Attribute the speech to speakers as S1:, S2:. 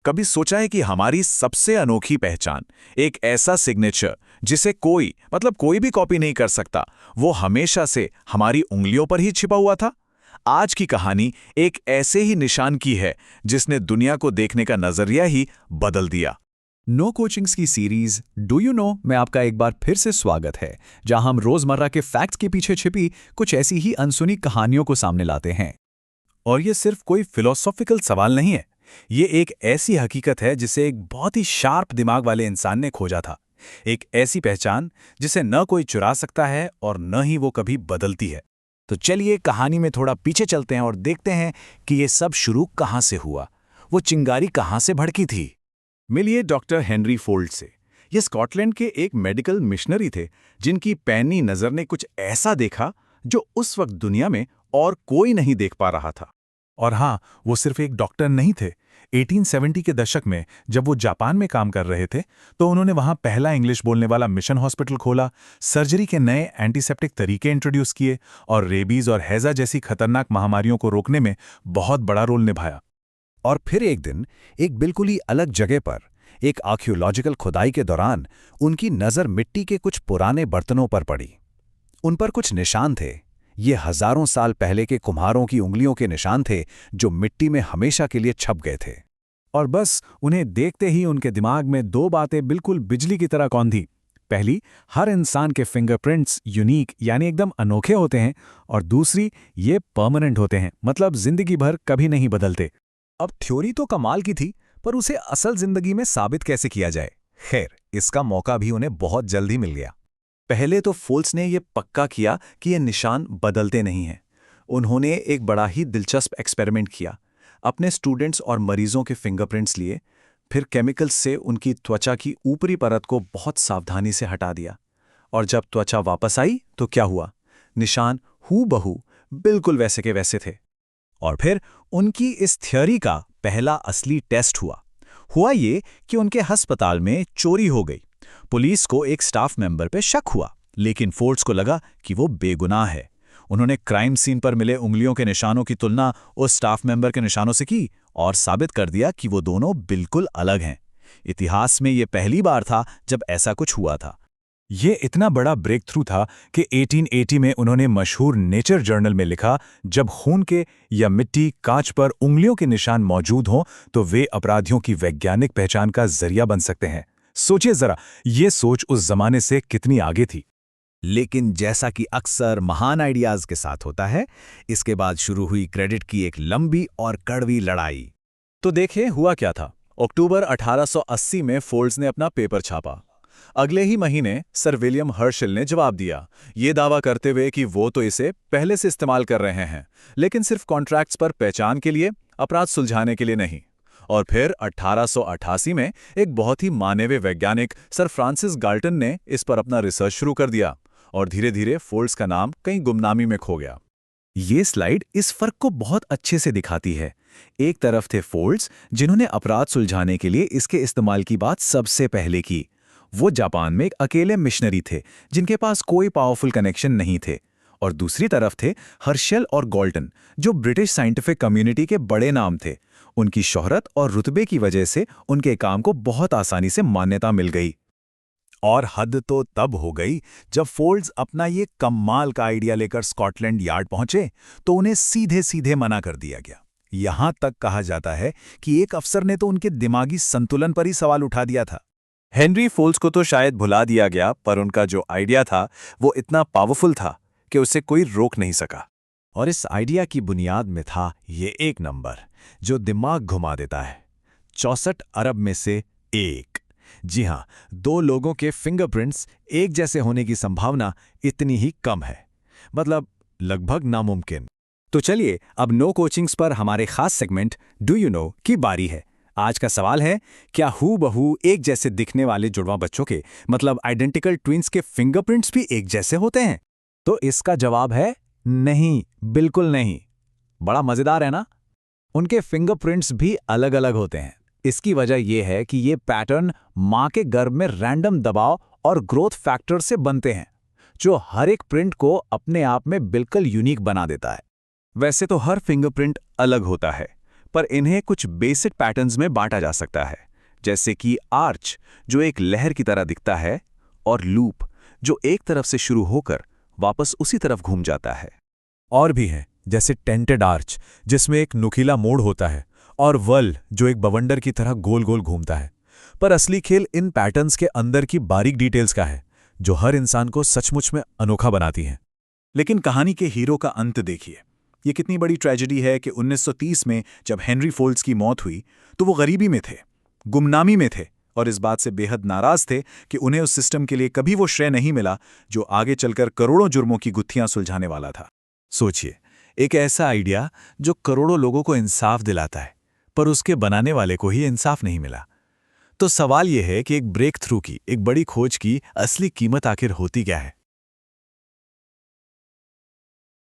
S1: कभी सोचा है कि हमारी सबसे अनोखी पहचान, एक ऐसा सिग्नेचर जिसे कोई भी कॉपी नहीं कर सकता, वो हमेशा से हमारी उंगलियों पर ही छिपा हुआ था? आज की कहानी एक ऐसे ही निशान की है जिसने दुनिया को देखने का नजरिया ही बदल दिया।
S2: नो कोचिंग्स की सीरीज डू यू नो में आपका एक बार फिर से स्वागत है, जहां हम रोजमर्रा के फैक्ट्स के पीछे छिपी कुछ ऐसी ही अनसुनी कहानियों को सामने लाते हैं।
S1: और ये सिर्फ कोई फिलोसॉफिकल सवाल नहीं है, ये एक ऐसी हकीकत है जिसे एक बहुत ही शार्प दिमाग वाले इंसान ने खोजा था। एक ऐसी पहचान जिसे न कोई चुरा सकता है और न ही वो कभी बदलती है। तो चलिए कहानी में थोड़ा पीछे चलते हैं और देखते हैं कि ये सब शुरू कहाँ से हुआ, वो चिंगारी कहाँ से भड़की थी। मिलिए डॉक्टर हेनरी फोल्ड से। ये स्कॉटलैंड के एक मेडिकल मिशनरी थे जिनकी पैनी नज़र ने कुछ ऐसा देखा जो उस वक्त दुनिया में और कोई नहीं देख पा रहा था। और हाँ, वो सिर्फ एक डॉक्टर नहीं थे। 1870 के दशक में जब वो जापान में काम कर रहे थे तो उन्होंने वहाँ पहला इंग्लिश बोलने वाला मिशन हॉस्पिटल खोला, सर्जरी के नए एंटीसेप्टिक तरीके इंट्रोड्यूस किए और रेबीज और हैजा जैसी खतरनाक महामारियों को रोकने में बहुत बड़ा रोल निभाया।
S2: और फिर एक दिन एक बिल्कुल ही अलग जगह पर एक आर्कियोलॉजिकल खुदाई के दौरान उनकी नज़र मिट्टी के कुछ पुराने बर्तनों पर पड़ी। उन पर कुछ निशान थे। ये हजारों साल पहले के कुम्हारों की उंगलियों के निशान थे जो मिट्टी में हमेशा के लिए छप गए थे।
S1: और बस उन्हें देखते ही उनके दिमाग में दो बातें बिल्कुल बिजली की तरह कौंधी। पहली, हर इंसान के फिंगरप्रिंट्स यूनिक यानी एकदम अनोखे होते हैं, और दूसरी, ये परमानेंट होते हैं, मतलब जिंदगी भर कभी नहीं बदलते।
S2: अब थ्योरी तो कमाल की थी, पर उसे असल जिंदगी में साबित कैसे किया जाए? खैर, इसका मौका भी उन्हें बहुत जल्द ही मिल गया।
S1: पहले तो फोल्ड्स ने यह पक्का किया कि ये निशान बदलते नहीं हैं। उन्होंने एक बड़ा ही दिलचस्प एक्सपेरिमेंट किया। अपने स्टूडेंट्स और मरीजों के फिंगरप्रिंट्स लिए, फिर केमिकल्स से उनकी त्वचा की ऊपरी परत को बहुत सावधानी से हटा दिया। और जब त्वचा वापस आई तो क्या हुआ? निशान हूबहू बिल्कुल वैसे के वैसे थे।
S2: और फिर उनकी इस थ्योरी का पहला असली टेस्ट हुआ ये कि उनके अस्पताल में चोरी हो गई। पुलिस को एक स्टाफ मेंबर पे शक हुआ, लेकिन फोर्ड्स को लगा कि वो बेगुनाह है। उन्होंने क्राइम सीन पर मिले उंगलियों के निशानों की तुलना उस स्टाफ मेंबर के निशानों से की और साबित कर दिया कि वो दोनों बिल्कुल अलग हैं। इतिहास में ये पहली बार था जब ऐसा कुछ हुआ था।
S1: ये इतना बड़ा ब्रेक थ्रू था कि 1880 में उन्होंने मशहूर नेचर जर्नल में लिखा, जब खून के या मिट्टी, कांच पर उंगलियों के निशान मौजूद हों तो वे अपराधियों की वैज्ञानिक पहचान का जरिया बन सकते हैं। सोचिए जरा, ये सोच उस जमाने से कितनी आगे थी।
S2: लेकिन जैसा कि अक्सर महान आइडियाज के साथ होता है, इसके बाद शुरू हुई क्रेडिट की एक लंबी और कड़वी लड़ाई।
S1: तो देखिए हुआ क्या था। अक्टूबर 1880 में फोल्ड्स ने अपना पेपर छापा। अगले ही महीने सर विलियम हर्शल ने जवाब दिया, ये दावा करते हुए कि वो तो इसे पहले से इस्तेमाल कर रहे हैं, लेकिन सिर्फ कॉन्ट्रैक्ट्स पर पहचान के लिए, अपराध सुलझाने के लिए नहीं। और फिर 1888 में एक बहुत ही मानवीय वैज्ञानिक सर फ्रांसिस गाल्टन ने इस पर अपना रिसर्च शुरू कर दिया और धीरे धीरे फोल्ड्स का नाम कहीं गुमनामी में खो गया।
S2: ये स्लाइड इस फर्क को बहुत अच्छे से दिखाती है। एक तरफ थे फोल्ड्स, जिन्होंने अपराध सुलझाने के लिए इसके इस्तेमाल की बात सबसे पहले की। वो जापान में एक अकेले मिशनरी थे जिनके पास कोई पावरफुल कनेक्शन नहीं थे। और दूसरी तरफ थे हर्शल और गाल्टन, जो ब्रिटिश साइंटिफिक कम्युनिटी के बड़े नाम थे। उनकी शोहरत और रुतबे की वजह से उनके काम को बहुत आसानी से मान्यता मिल गई। और हद तो तब हो गई जब फोल्ड्स अपना ये कमाल का आइडिया लेकर स्कॉटलैंड यार्ड पहुंचे तो उन्हें सीधे सीधे मना कर दिया गया। यहां तक कहा जाता है कि एक अफसर ने तो उनके दिमागी संतुलन पर ही सवाल उठा दिया था।
S1: हेनरी फोल्ड्स को तो शायद भुला दिया गया, पर उनका जो आइडिया था वो इतना पावरफुल था कि उसे कोई रोक नहीं सका।
S2: और इस आइडिया की बुनियाद में था ये एक नंबर जो दिमाग घुमा देता है। 64 अरब में से एक। जी हां, दो लोगों के फिंगरप्रिंट्स एक जैसे होने की संभावना इतनी ही कम है, मतलब लगभग नामुमकिन। तो चलिए अब नो कोचिंग्स पर हमारे खास सेगमेंट डू यू नो की बारी है। आज का सवाल है, क्या हूबहू एक जैसे दिखने वाले जुड़वा बच्चों के, मतलब आइडेंटिकल ट्विंस के फिंगरप्रिंट्स भी एक जैसे होते हैं? तो इसका जवाब है नहीं, बिल्कुल नहीं। बड़ा मजेदार है ना? उनके फिंगरप्रिंट्स भी अलग अलग होते हैं। इसकी वजह यह है कि ये पैटर्न मां के गर्भ में रैंडम दबाव और ग्रोथ फैक्टर से बनते हैं, जो हर एक प्रिंट को अपने आप में बिल्कुल यूनिक बना देता है।
S1: वैसे तो हर फिंगरप्रिंट अलग होता है, पर इन्हें कुछ बेसिक पैटर्न्स में बांटा जा सकता है, जैसे कि आर्च जो एक लहर की तरह दिखता है, और लूप जो एक तरफ से शुरू होकर वापस उसी तरफ घूम जाता है।
S2: और भी हैं, जैसे टेंटेड आर्च जिसमें एक नुकीला मोड़ होता है, और वर्ल जो एक बवंडर की तरह गोल गोल घूमता है। पर असली खेल इन पैटर्न्स के अंदर की बारीक डिटेल्स का है, जो हर इंसान को सचमुच में अनोखा बनाती हैं।
S1: लेकिन कहानी के हीरो का अंत देखिए। ये कितनी बड़ी ट्रेजेडी है कि 1930 में जब हेनरी फोल्ड्स की मौत हुई तो वो गरीबी में थे, गुमनामी में थे, और इस बात से बेहद नाराज थे कि उन्हें उस सिस्टम के लिए कभी वो श्रेय नहीं मिला जो आगे चलकर करोड़ों जुर्मों की गुत्थियां सुलझाने वाला था। सोचिए, एक ऐसा आइडिया जो करोड़ों लोगों को इंसाफ दिलाता है, पर उसके बनाने वाले को ही इंसाफ नहीं मिला। तो सवाल यह है कि एक ब्रेक थ्रू की, एक बड़ी खोज की असली कीमत आखिर होती क्या है?